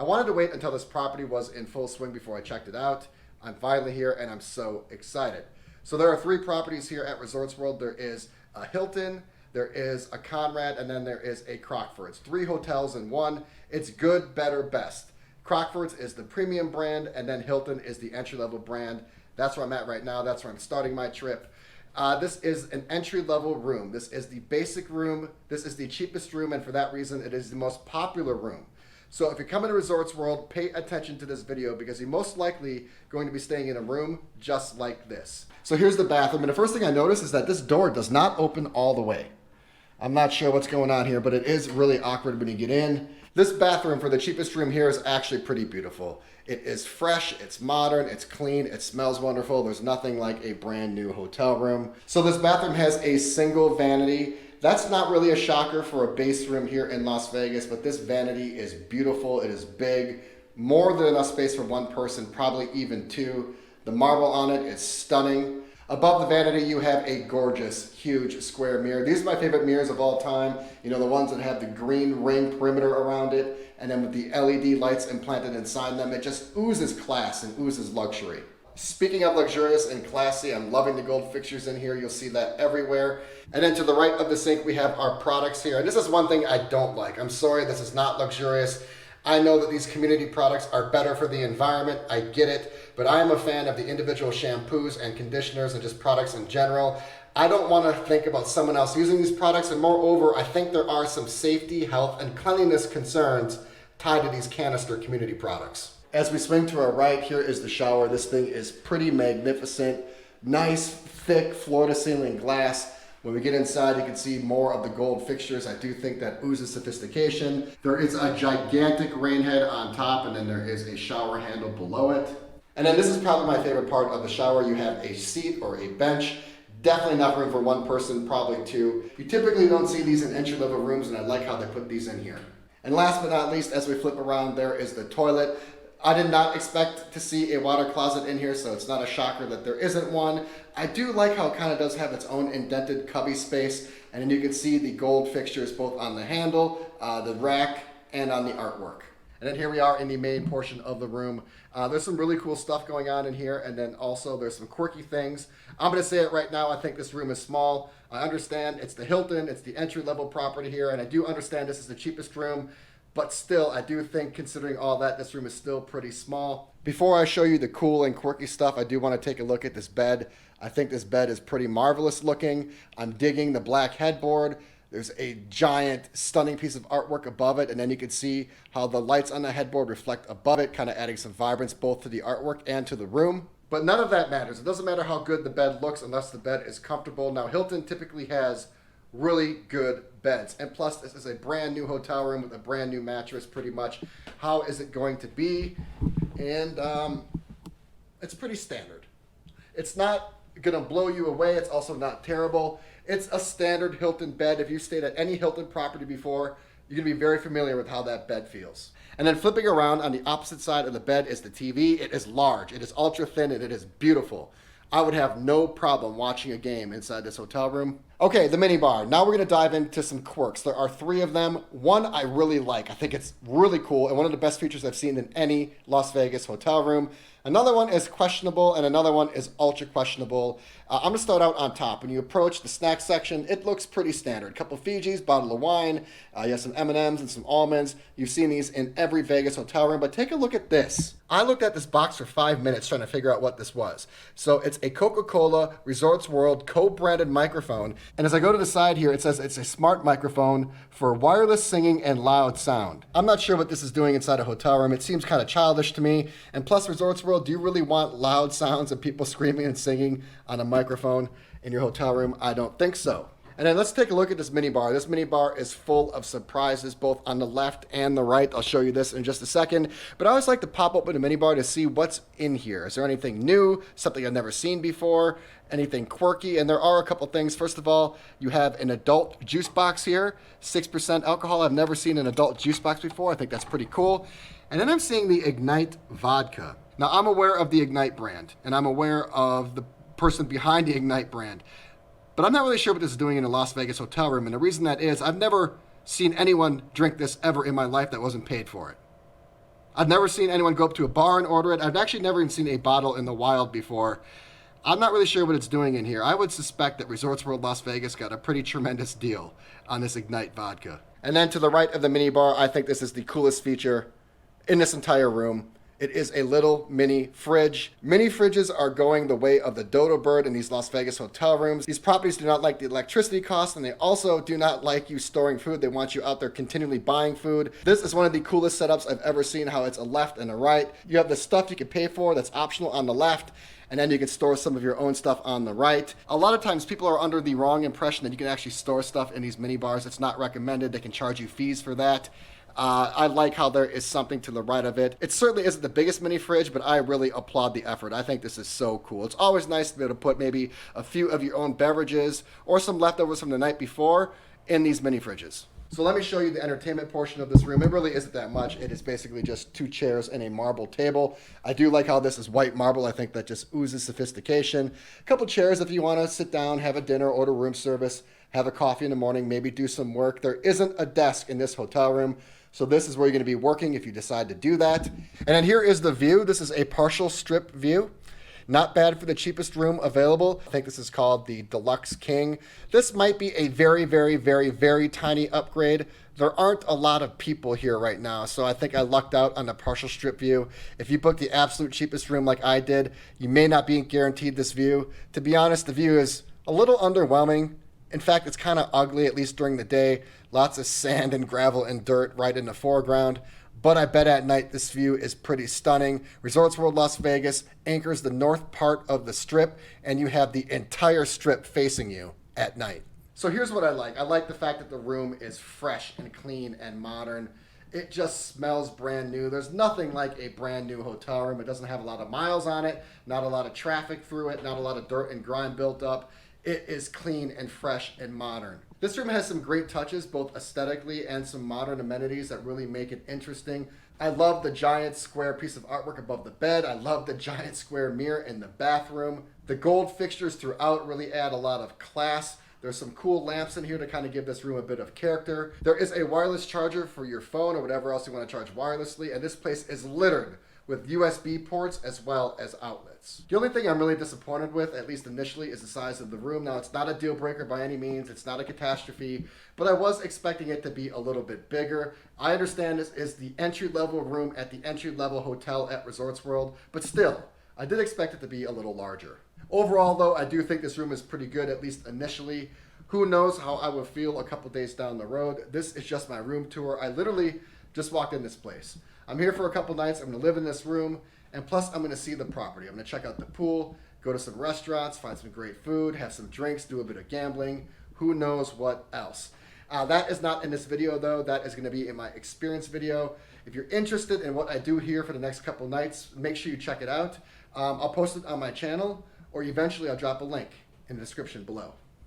I wanted to wait until this property was in full swing before I checked it out. I'm finally here and I'm so excited. So there are 3 properties here at Resorts World. There is a Hilton, there is a Conrad, and then there is a Crockford's. 3 hotels in one. It's good, better, best. Crockford's is the premium brand, and then Hilton is the entry-level brand. That's where I'm at right now. That's where I'm starting my trip. This is an entry-level room. This is the basic room. This is the cheapest room, and for that reason, it is the most popular room. So if you're coming to Resorts World, pay attention to this video because you're most likely going to be staying in a room just like this. So here's the bathroom, and the first thing I notice is that this door does not open all the way. I'm not sure what's going on here, but it is really awkward when you get in. This bathroom for the cheapest room here is actually pretty beautiful. It is fresh, it's modern, it's clean, it smells wonderful. There's nothing like a brand new hotel room. So this bathroom has a single vanity. That's not really a shocker for a base room here in Las Vegas, but this vanity is beautiful. It is big, more than enough space for 1 person, probably even 2. The marble on it is stunning. Above the vanity, you have a gorgeous, huge square mirror. These are my favorite mirrors of all time. You know, the ones that have the green ring perimeter around it, and then with the LED lights implanted inside them, it just oozes class and oozes luxury. Speaking of luxurious and classy, I'm loving the gold fixtures in here. You'll see that everywhere. And then to the right of the sink, we have our products here. And this is one thing I don't like. I'm sorry, this is not luxurious. I know that these community products are better for the environment. I get it. But I am a fan of the individual shampoos and conditioners and just products in general. I don't want to think about someone else using these products. And moreover, I think there are some safety, health, and cleanliness concerns tied to these canister community products. As we swing to our right, here is the shower. This thing is pretty magnificent. Nice, thick, floor-to-ceiling glass. When we get inside, you can see more of the gold fixtures. I do think that oozes sophistication. There is a gigantic rain head on top, and then there is a shower handle below it. And then this is probably my favorite part of the shower. You have a seat or a bench. Definitely enough room for 1 person, probably 2. You typically don't see these in entry-level rooms, and I like how they put these in here. And last but not least, as we flip around, there is the toilet. I did not expect to see a water closet in here, so it's not a shocker that there isn't one. I do like how it kind of does have its own indented cubby space, and then you can see the gold fixtures both on the handle, the rack, and on the artwork. And then here we are in the main portion of the room. There's some really cool stuff going on in here, and then also there's some quirky things. I'm going to say it right now, I think this room is small. I understand it's the Hilton, it's the entry-level property here, and I do understand this is the cheapest room. But still, I do think, considering all that, this room is still pretty small. Before I show you the cool and quirky stuff, I do want to take a look at this bed. I think this bed is pretty marvelous looking. I'm digging the black headboard. There's a giant, stunning piece of artwork above it, and then you can see how the lights on the headboard reflect above it, kind of adding some vibrance both to the artwork and to the room. But none of that matters. It doesn't matter how good the bed looks unless the bed is comfortable. Now, Hilton typically has really good beds, and plus this is a brand new hotel room with a brand new mattress pretty much. How is it going to be? And it's pretty standard. It's not gonna blow you away. It's also not terrible. It's a standard Hilton bed. If you stayed at any Hilton property before, you're gonna be very familiar with how that bed feels. And then flipping around on the opposite side of the bed is the TV. It is large, it is ultra thin, and it is beautiful. I would have no problem watching a game inside this hotel room. Okay, the minibar. Now we're gonna dive into some quirks. There are 3 of them. One I really like. I think it's really cool and one of the best features I've seen in any Las Vegas hotel room. Another one is questionable and another one is ultra questionable. I'm gonna start out on top. When you approach the snack section, it looks pretty standard. A couple Fijis, bottle of wine, you have some M&Ms and some almonds. You've seen these in every Vegas hotel room, but take a look at this. I looked at this box for 5 minutes trying to figure out what this was. So it's a Coca-Cola Resorts World co-branded microphone. And as I go to the side here, it says it's a smart microphone for wireless singing and loud sound. I'm not sure what this is doing inside a hotel room. It seems kind of childish to me. And plus, Resorts World, do you really want loud sounds and people screaming and singing on a microphone in your hotel room? I don't think so. And then let's take a look at this minibar. This minibar is full of surprises, both on the left and the right. I'll show you this in just a second. But I always like to pop open a minibar to see what's in here. Is there anything new, something I've never seen before, anything quirky? And there are a couple things. First of all, you have an adult juice box here, 6% alcohol. I've never seen an adult juice box before. I think that's pretty cool. And then I'm seeing the Ignite vodka. Now, I'm aware of the Ignite brand, and I'm aware of the person behind the Ignite brand. But I'm not really sure what this is doing in a Las Vegas hotel room. And the reason that is, I've never seen anyone drink this ever in my life that wasn't paid for it. I've never seen anyone go up to a bar and order it. I've actually never even seen a bottle in the wild before. I'm not really sure what it's doing in here. I would suspect that Resorts World Las Vegas got a pretty tremendous deal on this Ignite vodka. And then to the right of the minibar, I think this is the coolest feature in this entire room. It is a little mini fridge. Mini fridges are going the way of the dodo bird in these Las Vegas hotel rooms. These properties do not like the electricity costs, and they also do not like you storing food. They want you out there continually buying food. This is one of the coolest setups I've ever seen, how it's a left and a right. You have the stuff you can pay for that's optional on the left, and then you can store some of your own stuff on the right. A lot of times people are under the wrong impression that you can actually store stuff in these mini bars. It's not recommended. They can charge you fees for that. I like how there is something to the right of it. It certainly isn't the biggest mini fridge, but I really applaud the effort. I think this is so cool. It's always nice to be able to put maybe a few of your own beverages or some leftovers from the night before in these mini fridges. So let me show you the entertainment portion of this room. It really isn't that much. It is basically just 2 chairs and a marble table. I do like how this is white marble. I think that just oozes sophistication. A couple chairs if you want to sit down, have a dinner, order room service, have a coffee in the morning, maybe do some work. There isn't a desk in this hotel room, so this is where you're going to be working if you decide to do that. And then here is the view. This is a partial strip view. Not bad for the cheapest room available. I think this is called the Deluxe King. This might be a very, very, very, very tiny upgrade. There aren't a lot of people here right now, so I think I lucked out on the partial strip view. If you book the absolute cheapest room like I did, you may not be guaranteed this view. To be honest, the view is a little underwhelming. In fact, it's kind of ugly, at least during the day. Lots of sand and gravel and dirt right in the foreground. But I bet at night this view is pretty stunning. Resorts World Las Vegas anchors the north part of the strip, and you have the entire strip facing you at night. So here's what I like. I like the fact that the room is fresh and clean and modern. It just smells brand new. There's nothing like a brand new hotel room. It doesn't have a lot of miles on it, not a lot of traffic through it, not a lot of dirt and grime built up. It is clean and fresh and modern. This room has some great touches, both aesthetically and some modern amenities that really make it interesting. I love the giant square piece of artwork above the bed. I love the giant square mirror in the bathroom. The gold fixtures throughout really add a lot of class. There's some cool lamps in here to kind of give this room a bit of character. There is a wireless charger for your phone or whatever else you want to charge wirelessly, and this place is littered with USB ports as well as outlets. The only thing I'm really disappointed with, at least initially, is the size of the room. Now, it's not a deal breaker by any means. It's not a catastrophe, but I was expecting it to be a little bit bigger. I understand this is the entry-level room at the entry-level hotel at Resorts World, but still, I did expect it to be a little larger. Overall, though, I do think this room is pretty good, at least initially. Who knows how I will feel a couple days down the road. This is just my room tour. I literally just walked in this place. I'm here for a couple nights. I'm going to live in this room, and plus I'm going to see the property. I'm going to check out the pool, go to some restaurants, find some great food, have some drinks, do a bit of gambling. Who knows what else? That is not in this video, though. That is going to be in my experience video. If you're interested in what I do here for the next couple nights, make sure you check it out. I'll post it on my channel, or eventually I'll drop a link in the description below.